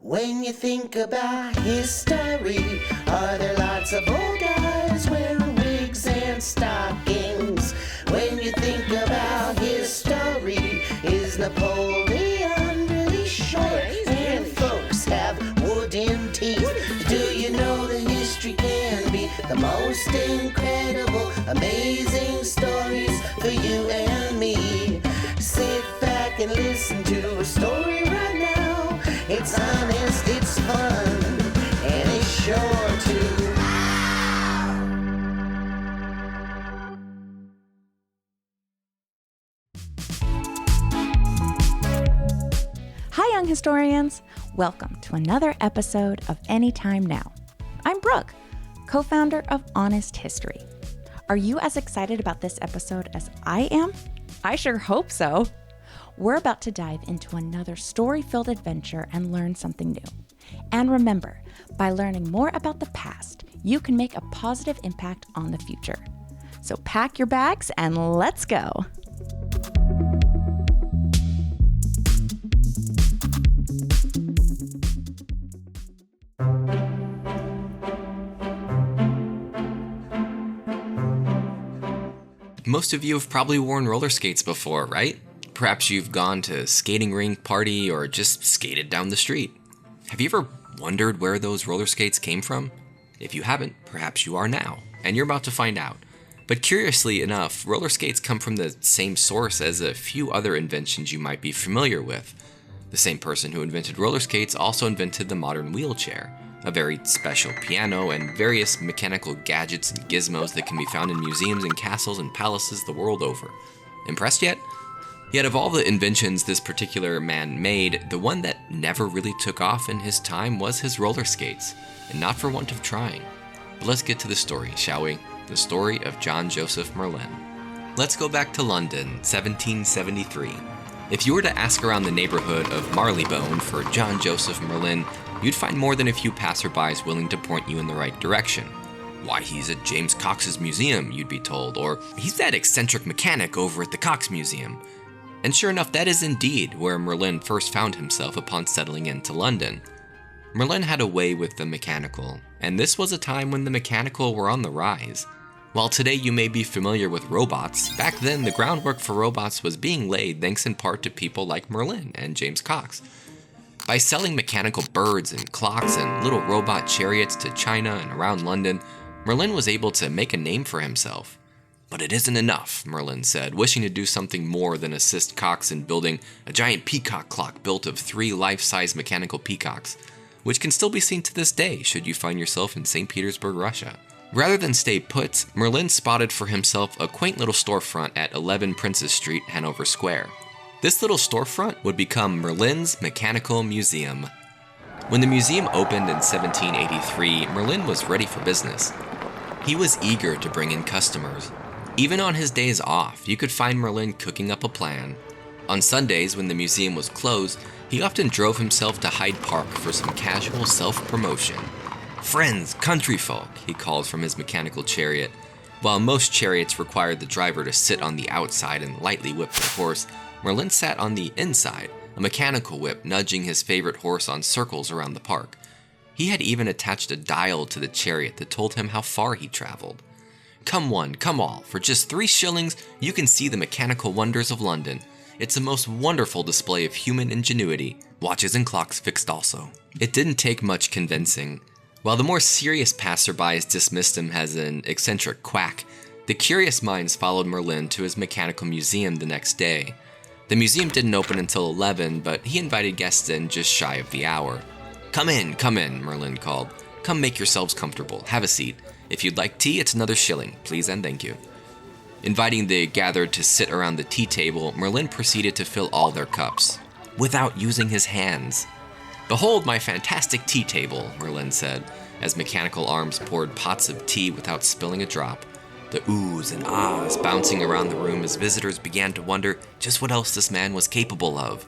When you think about history, are there lots of old guys wearing wigs and stockings? When you think about history, is Napoleon really short? And folks have wooden teeth. Do you know that history can be the most incredible, amazing stories for you and me? Sit back and listen to a story right now. It's honest, it's fun, and it's sure to. Hi, young historians. Welcome to another episode of Anytime Now. I'm Brooke, co-founder of Honest History. Are you as excited about this episode as I am? I sure hope so. We're about to dive into another story-filled adventure and learn something new. And remember, by learning more about the past, you can make a positive impact on the future. So pack your bags and let's go. Most of you have probably worn roller skates before, right? Perhaps you've gone to a skating rink party or just skated down the street. Have you ever wondered where those roller skates came from? If you haven't, perhaps you are now, and you're about to find out. But curiously enough, roller skates come from the same source as a few other inventions you might be familiar with. The same person who invented roller skates also invented the modern wheelchair, a very special piano, and various mechanical gadgets and gizmos that can be found in museums and castles and palaces the world over. Impressed yet? Yet of all the inventions this particular man made, the one that never really took off in his time was his roller skates, and not for want of trying. But let's get to the story, shall we? The story of John Joseph Merlin. Let's go back to London, 1773. If you were to ask around the neighborhood of Marylebone for John Joseph Merlin, you'd find more than a few passerbys willing to point you in the right direction. Why, he's at James Cox's museum, you'd be told, or he's that eccentric mechanic over at the Cox Museum. And sure enough, that is indeed where Merlin first found himself upon settling into London. Merlin had a way with the mechanical, and this was a time when the mechanical were on the rise. While today you may be familiar with robots, back then the groundwork for robots was being laid thanks in part to people like Merlin and James Cox. By selling mechanical birds and clocks and little robot chariots to China and around London, Merlin was able to make a name for himself. But it isn't enough, Merlin said, wishing to do something more than assist Cox in building a giant peacock clock built of 3 life-size mechanical peacocks, which can still be seen to this day should you find yourself in St. Petersburg, Russia. Rather than stay put, Merlin spotted for himself a quaint little storefront at 11 Princess Street, Hanover Square. This little storefront would become Merlin's Mechanical Museum. When the museum opened in 1783, Merlin was ready for business. He was eager to bring in customers. Even on his days off, you could find Merlin cooking up a plan. On Sundays, when the museum was closed, he often drove himself to Hyde Park for some casual self-promotion. "Friends, countryfolk," he called from his mechanical chariot. While most chariots required the driver to sit on the outside and lightly whip the horse, Merlin sat on the inside, a mechanical whip nudging his favorite horse on circles around the park. He had even attached a dial to the chariot that told him how far he traveled. "Come one, come all, for just 3 shillings you can see the mechanical wonders of London. It's a most wonderful display of human ingenuity, watches and clocks fixed also." It didn't take much convincing. While the more serious passerbys dismissed him as an eccentric quack, the curious minds followed Merlin to his mechanical museum the next day. The museum didn't open until 11, but he invited guests in just shy of the hour. Come in, Merlin called. "Come make yourselves comfortable, have a seat. If you'd like tea, it's another shilling, please and thank you." Inviting the gathered to sit around the tea table, Merlin proceeded to fill all their cups, without using his hands. "Behold my fantastic tea table," Merlin said, as mechanical arms poured pots of tea without spilling a drop. The oohs and ahs bouncing around the room as visitors began to wonder just what else this man was capable of.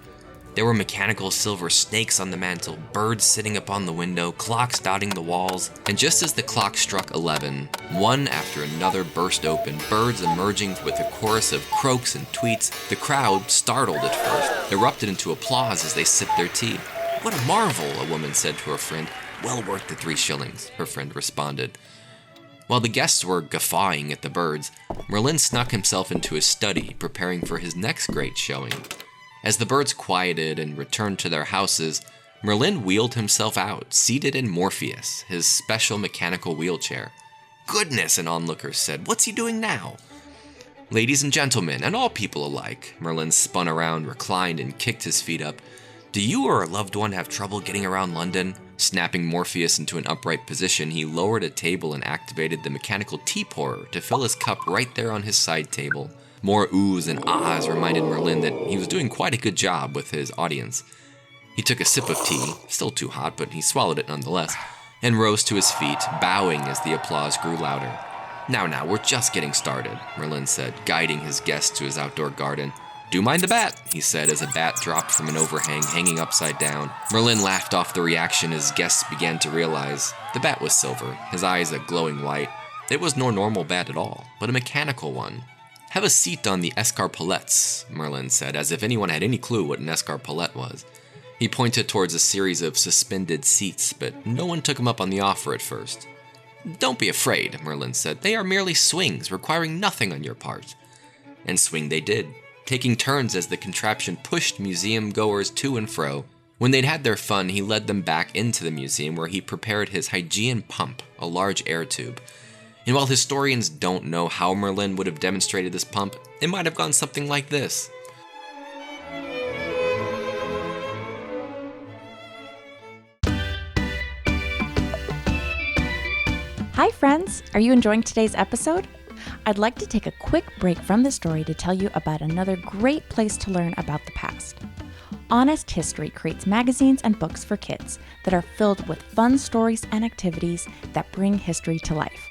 There were mechanical silver snakes on the mantel, birds sitting upon the window, clocks dotting the walls, and just as the clock struck 11, one after another burst open, birds emerging with a chorus of croaks and tweets. The crowd, startled at first, erupted into applause as they sipped their tea. "What a marvel," a woman said to her friend. "Well worth the 3 shillings, her friend responded. While the guests were guffawing at the birds, Merlin snuck himself into his study, preparing for his next great showing. As the birds quieted and returned to their houses, Merlin wheeled himself out, seated in Morpheus, his special mechanical wheelchair. "Goodness," an onlooker said, "what's he doing now?" "Ladies and gentlemen, and all people alike," Merlin spun around, reclined, and kicked his feet up. "Do you or a loved one have trouble getting around London?" Snapping Morpheus into an upright position, he lowered a table and activated the mechanical tea pourer to fill his cup right there on his side table. More oohs and ahs reminded Merlin that he was doing quite a good job with his audience. He took a sip of tea, still too hot, but he swallowed it nonetheless, and rose to his feet, bowing as the applause grew louder. Now, we're just getting started," Merlin said, guiding his guests to his outdoor garden. "Do mind the bat," he said as a bat dropped from an overhang hanging upside down. Merlin laughed off the reaction his guests began to realize. The bat was silver, his eyes a glowing white. It was no normal bat at all, but a mechanical one. "Have a seat on the escarpolettes," Merlin said, as if anyone had any clue what an escarpolette was. He pointed towards a series of suspended seats, but no one took him up on the offer at first. "Don't be afraid," Merlin said. "They are merely swings, requiring nothing on your part." And swing they did, taking turns as the contraption pushed museum goers to and fro. When they'd had their fun, he led them back into the museum where he prepared his Hygean pump, a large air tube. And while historians don't know how Merlin would have demonstrated this pump, it might have gone something like this. Hi friends, are you enjoying today's episode? I'd like to take a quick break from the story to tell you about another great place to learn about the past. Honest History creates magazines and books for kids that are filled with fun stories and activities that bring history to life.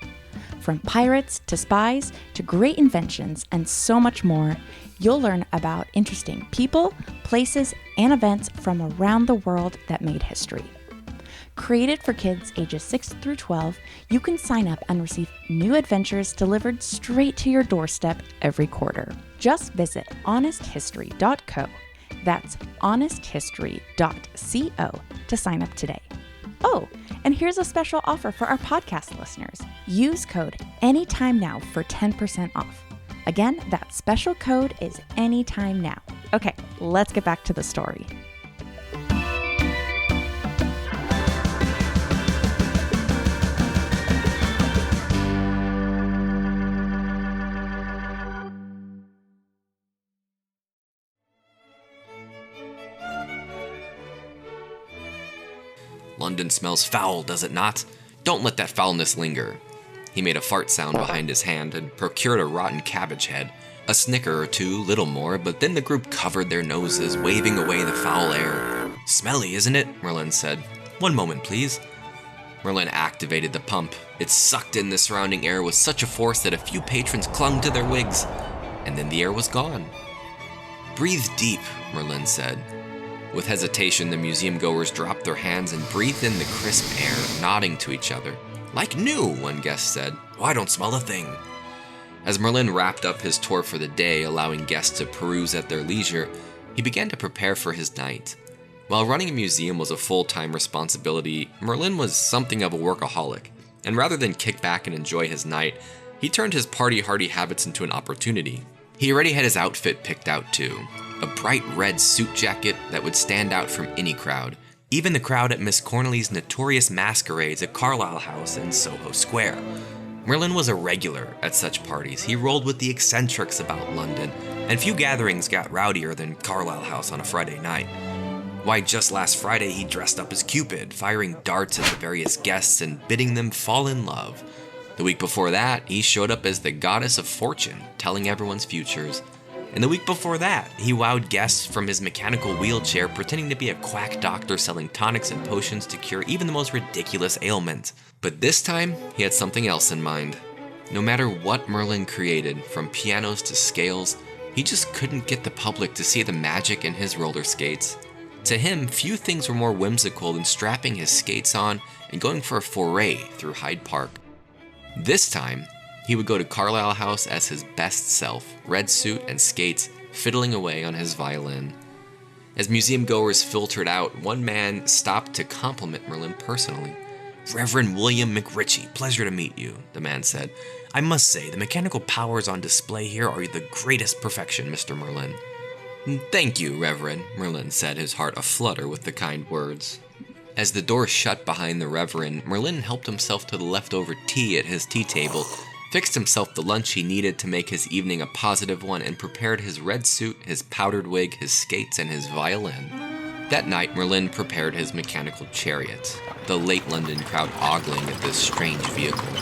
From pirates to spies to great inventions and so much more, you'll learn about interesting people, places, and events from around the world that made history. Created for kids ages 6 through 12, you can sign up and receive new adventures delivered straight to your doorstep every quarter. Just visit honesthistory.co. That's honesthistory.co to sign up today. Oh, and here's a special offer for our podcast listeners. Use code ANYTIMENOW for 10% off. Again, that special code is ANYTIMENOW. Okay, let's get back to the story. "London smells foul, does it not? Don't let that foulness linger." He made a fart sound behind his hand and procured a rotten cabbage head. A snicker or two, little more, but then the group covered their noses, waving away the foul air. "Smelly, isn't it?" Merlin said. "One moment, please." Merlin activated the pump. It sucked in the surrounding air with such a force that a few patrons clung to their wigs, and then the air was gone. "Breathe deep," Merlin said. With hesitation, the museum goers dropped their hands and breathed in the crisp air, nodding to each other. "Like new," one guest said. "Oh, I don't smell a thing." As Merlin wrapped up his tour for the day, allowing guests to peruse at their leisure, he began to prepare for his night. While running a museum was a full-time responsibility, Merlin was something of a workaholic, and rather than kick back and enjoy his night, he turned his party-hardy habits into an opportunity. He already had his outfit picked out too. A bright red suit jacket that would stand out from any crowd, even the crowd at Miss Cornely's notorious masquerades at Carlisle House in Soho Square. Merlin was a regular at such parties. He rolled with the eccentrics about London, and few gatherings got rowdier than Carlisle House on a Friday night. Why, just last Friday he dressed up as Cupid, firing darts at the various guests and bidding them fall in love. The week before that, he showed up as the goddess of fortune, telling everyone's futures. And the week before that, he wowed guests from his mechanical wheelchair, pretending to be a quack doctor selling tonics and potions to cure even the most ridiculous ailment. But this time, he had something else in mind. No matter what Merlin created, from pianos to scales, he just couldn't get the public to see the magic in his roller skates. To him, few things were more whimsical than strapping his skates on and going for a foray through Hyde Park. This time, he would go to Carlisle House as his best self, red suit and skates, fiddling away on his violin. As museum goers filtered out, one man stopped to compliment Merlin personally. "Reverend William McRitchie, pleasure to meet you," the man said. "I must say, the mechanical powers on display here are the greatest perfection, Mr. Merlin." "Thank you, Reverend," Merlin said, his heart aflutter with the kind words. As the door shut behind the Reverend, Merlin helped himself to the leftover tea at his tea table, fixed himself the lunch he needed to make his evening a positive one, and prepared his red suit, his powdered wig, his skates, and his violin. That night, Merlin prepared his mechanical chariot, the late London crowd ogling at this strange vehicle.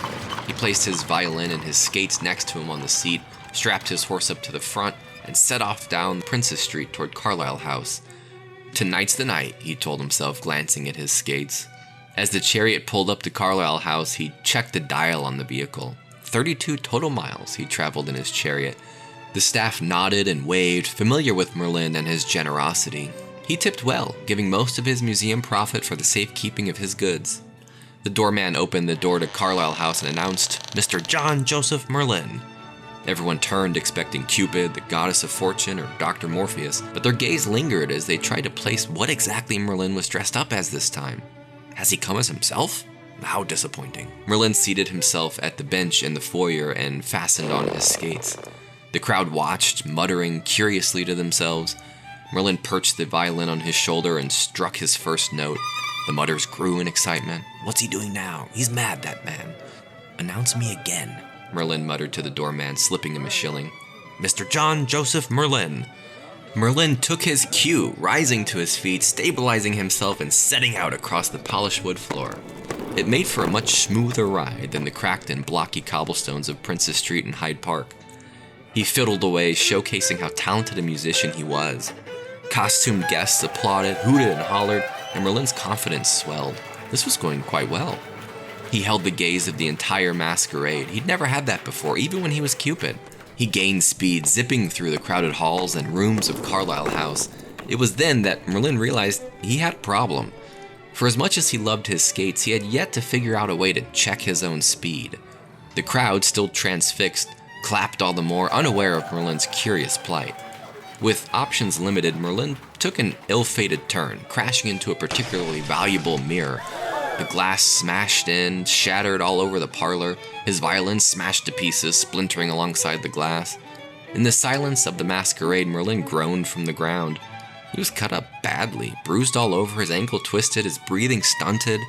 He placed his violin and his skates next to him on the seat, strapped his horse up to the front, and set off down Princess Street toward Carlisle House. "Tonight's the night," he told himself, glancing at his skates. As the chariot pulled up to Carlisle House, he checked the dial on the vehicle. 32 total miles he traveled in his chariot. The staff nodded and waved, familiar with Merlin and his generosity. He tipped well, giving most of his museum profit for the safekeeping of his goods. The doorman opened the door to Carlisle House and announced, "Mr. John Joseph Merlin." Everyone turned, expecting Cupid, the goddess of fortune, or Dr. Morpheus, but their gaze lingered as they tried to place what exactly Merlin was dressed up as this time. Has he come as himself? How disappointing. Merlin seated himself at the bench in the foyer and fastened on his skates. The crowd watched, muttering curiously to themselves. Merlin perched the violin on his shoulder and struck his first note. The mutters grew in excitement. "What's he doing now? He's mad, that man." "Announce me again," Merlin muttered to the doorman, slipping him a shilling. "Mr. John Joseph Merlin." Merlin took his cue, rising to his feet, stabilizing himself, and setting out across the polished wood floor. It made for a much smoother ride than the cracked and blocky cobblestones of Princess Street and Hyde Park. He fiddled away, showcasing how talented a musician he was. Costumed guests applauded, hooted, and hollered, and Merlin's confidence swelled. This was going quite well. He held the gaze of the entire masquerade. He'd never had that before, even when he was Cupid. He gained speed, zipping through the crowded halls and rooms of Carlisle House. It was then that Merlin realized he had a problem. For as much as he loved his skates, he had yet to figure out a way to check his own speed. The crowd, still transfixed, clapped all the more, unaware of Merlin's curious plight. With options limited, Merlin took an ill-fated turn, crashing into a particularly valuable mirror. The glass smashed in, shattered all over the parlor. His violin smashed to pieces, splintering alongside the glass. In the silence of the masquerade, Merlin groaned from the ground. He was cut up badly, bruised all over, his ankle twisted, his breathing stunted.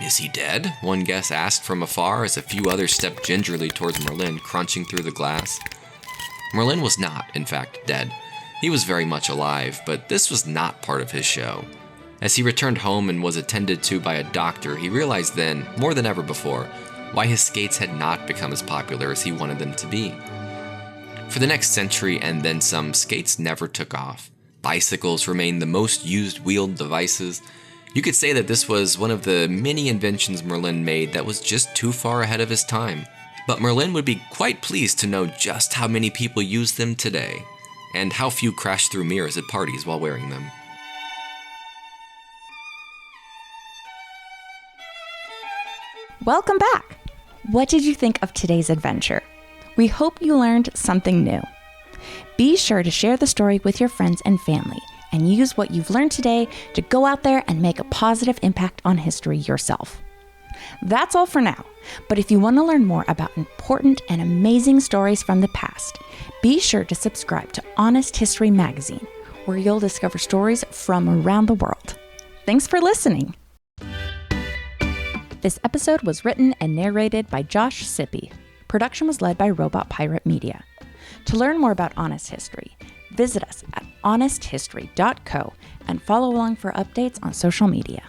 "Is he dead?" one guest asked from afar as a few others stepped gingerly towards Merlin, crunching through the glass. Merlin was not, in fact, dead. He was very much alive, but this was not part of his show. As he returned home and was attended to by a doctor, he realized then, more than ever before, why his skates had not become as popular as he wanted them to be. For the next century and then some, skates never took off. Bicycles remained the most used wheeled devices. You could say that this was one of the many inventions Merlin made that was just too far ahead of his time. But Merlin would be quite pleased to know just how many people use them today, and how few crash through mirrors at parties while wearing them. Welcome back! What did you think of today's adventure? We hope you learned something new. Be sure to share the story with your friends and family, and use what you've learned today to go out there and make a positive impact on history yourself. That's all for now, but if you want to learn more about important and amazing stories from the past, be sure to subscribe to Honest History Magazine, where you'll discover stories from around the world. Thanks for listening! This episode was written and narrated by Josh Sippie. Production was led by Robot Pirate Media. To learn more about Honest History, visit us at honesthistory.co and follow along for updates on social media.